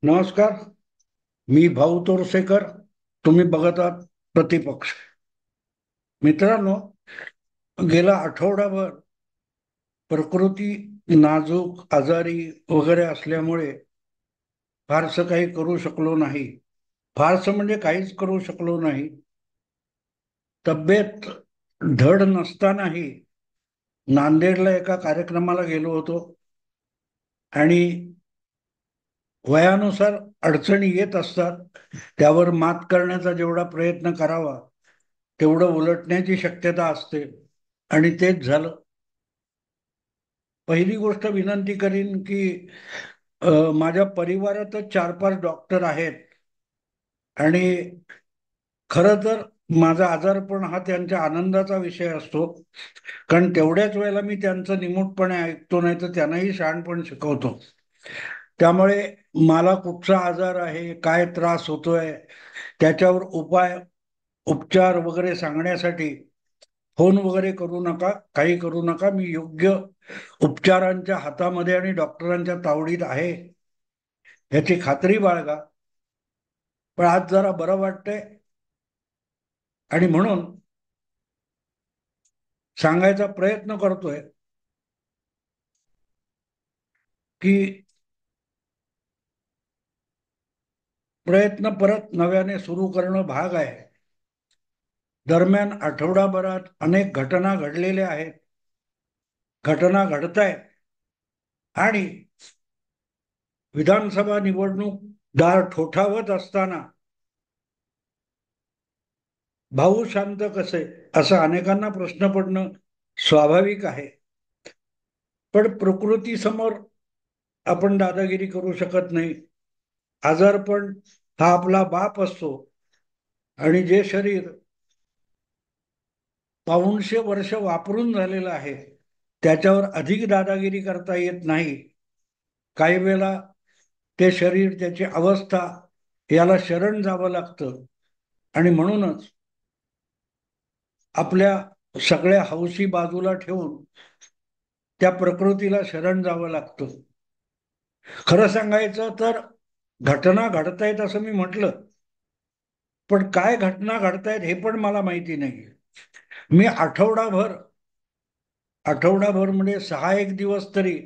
नमस्कार. मी भाऊ तोरसेकर. तुम्ही बघत आहात प्रतिपक्ष. मित्रांनो, गेला आठवडाभर प्रकृती नाजूक आजारी वगैरे असल्यामुळे फारसं काही करू शकलो नाही. फारसं म्हणजे काहीच करू शकलो नाही. तब्येत धड नसतानाही नांदेडला एका कार्यक्रमाला गेलो होतो आणि वयानुसार अडचणी येत असतात. त्यावर मात करण्याचा जेवढा प्रयत्न करावा तेवढं उलटण्याची शक्यता असते आणि तेच झालं. पहिली गोष्ट विनंती करीन की माझ्या परिवारातच 4-5 डॉक्टर आहेत आणि खरं तर माझा आजारपण हा त्यांच्या आनंदाचा विषय असतो, कारण तेवढ्याच वेळेला मी त्यांचं निमूटपणे ऐकतो, नाही तर त्यांनाही शहाणपण शिकवतो. त्यामुळे मला कुठचा आजार आहे, काय त्रास होतोय, त्याच्यावर उपाय उपचार वगैरे सांगण्यासाठी फोन वगैरे करू नका, काही करू नका. मी योग्य उपचारांच्या हातामध्ये आणि डॉक्टरांच्या तावडीत आहे याची खात्री बाळगा. पण आज जरा बरं वाटतंय आणि म्हणून सांगायचा प्रयत्न करतोय की प्रयत्न परत नव्याने सुरू करणं भाग आहे. दरम्यान आठवडाभरात अनेक घटना घडलेल्या आहेत, घटना घडतायत आणि विधानसभा निवडणूक दार ठोठावत असताना भाऊ शांत कसे, असं अनेकांना प्रश्न पडणं स्वाभाविक आहे. पण प्रकृतीसमोर आपण दादागिरी करू शकत नाही. आजारपण हा आपला बाप असतो आणि जे शरीर पाऊणशे वर्ष वापरून झालेलं आहे त्याच्यावर अधिक दादागिरी करता येत नाही. काही वेळेला ते शरीर, त्याची अवस्था याला शरण जावं लागतं आणि म्हणूनच आपल्या सगळ्या हौशी बाजूला ठेवून त्या प्रकृतीला शरण जावं लागतं. खरं सांगायचं तर घटना घडतायत असं मी म्हटलं, पण काय घटना घडतायत हे पण मला माहिती नाही. मी आठवडाभर म्हणजे 6 एक दिवस तरी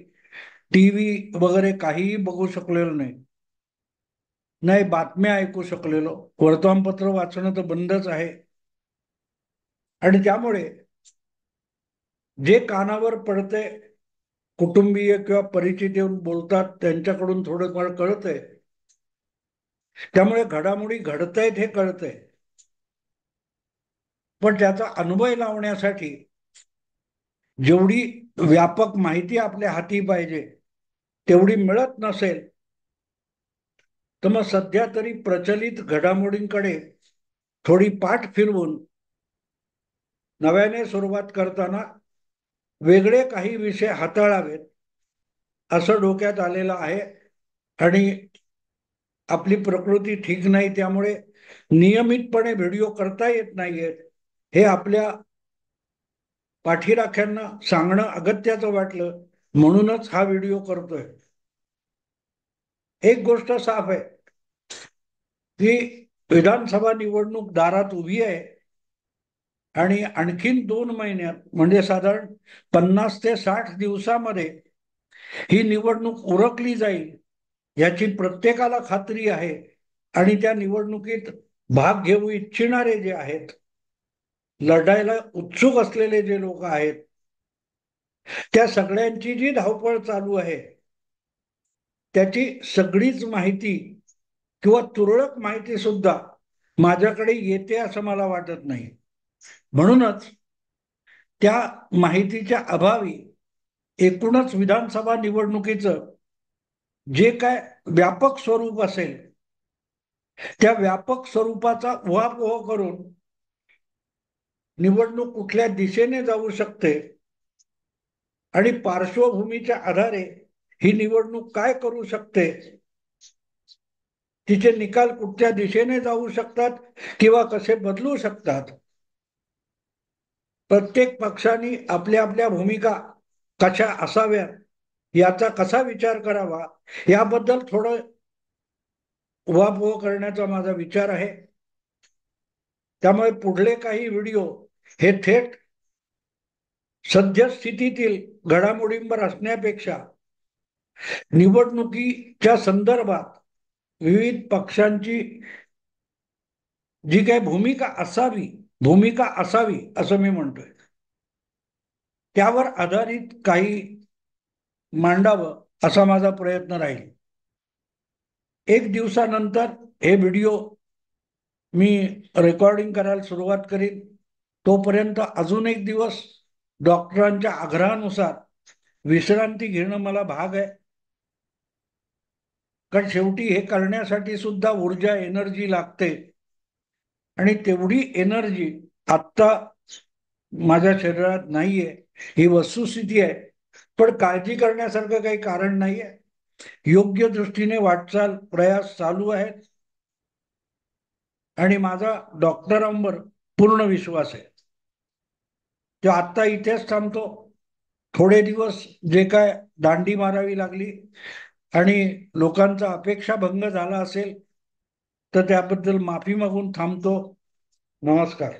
टीव्ही वगैरे काहीही बघू शकलेलो नाही, नाही बातम्या ऐकू शकलेलो. वर्तमानपत्र वाचणं तर बंदच आहे. आणि त्यामुळे जे कानावर पडते, कुटुंबीय किंवा परिचित येऊन बोलतात त्यांच्याकडून थोडंफार कळतंय. त्यामुळे घडामोडी घडतायत हे कळतंय, पण त्याचा अन्वय लावण्यासाठी जेवढी व्यापक माहिती आपल्या हाती पाहिजे तेवढी मिळत नसेल, तर मग सध्या तरी प्रचलित घडामोडींकडे थोडी पाठ फिरवून नव्याने सुरुवात करताना वेगळे काही विषय हाताळावेत असं डोक्यात आलेलं आहे. आणि आपली प्रकृती ठीक नाही, त्यामुळे नियमितपणे व्हिडिओ करता येत नाहीयेत हे आपल्या पाठीराख्यांना सांगणं अगत्याचं वाटलं, म्हणूनच हा व्हिडिओ करतोय. एक गोष्ट साफ आहे की विधानसभा निवडणूक दारात उभी आहे आणि आणखीन 2 महिन्यात म्हणजे साधारण 50 ते 60 दिवसामध्ये ही निवडणूक उरकली जाईल याची प्रत्येकाला खात्री आहे. आणि त्या निवडणुकीत भाग घेऊ इच्छिणारे जे आहेत, लढायला उत्सुक असलेले जे लोक आहेत, त्या सगळ्यांची जी धावपळ चालू आहे त्याची सगळीच माहिती किंवा तुरळक माहिती सुद्धा माझ्याकडे येते असं मला वाटत नाही. म्हणूनच त्या माहितीच्या अभावी एकूणच विधानसभा निवडणुकीचं जे काय व्यापक स्वरूप असेल त्या व्यापक स्वरूपाचा उहापोह करून निवडणूक कुठल्या दिशेने जाऊ शकते आणि पार्श्वभूमीच्या आधारे ही निवडणूक काय करू शकते, तिचे निकाल कुठच्या दिशेने जाऊ शकतात किंवा कसे बदलू शकतात, प्रत्येक पक्षाने आपल्या आपल्या भूमिका कशा असाव्यात याचा कसा विचार करावा याबद्दल थोडं उहापोह करण्याचा माझा विचार आहे. त्यामुळे पुढले काही व्हिडिओ हे थेट सद्यस्थितीतील घडामोडींवर असण्यापेक्षा निवडणुकीच्या संदर्भात विविध पक्षांची जी काही भूमिका असावी असं मी म्हणतोय, त्यावर आधारित काही मांडावं असा माझा प्रयत्न राहील. एक दिवसानंतर हे व्हिडिओ मी रेकॉर्डिंग करायला सुरुवात करीन. तोपर्यंत अजून एक दिवस डॉक्टरांच्या आग्रहानुसार विश्रांती घेणं मला भाग आहे. कारण शेवटी हे करण्यासाठी सुद्धा ऊर्जा, एनर्जी लागते आणि तेवढी एनर्जी आत्ता माझ्या शरीरात नाहीये, ही वस्तुस्थिती आहे. पण काळजी करण्यासारखं काही कारण नाहीये. योग्य दृष्टीने वाटचाल प्रयास चालू आहेत आणि माझा डॉक्टरांवर पूर्ण विश्वास आहे. तो आत्ता इथेच थांबतो. थोडे दिवस जे काय दांडी मारावी लागली आणि लोकांचा अपेक्षाभंग झाला असेल तर त्याबद्दल माफी मागून थांबतो. नमस्कार.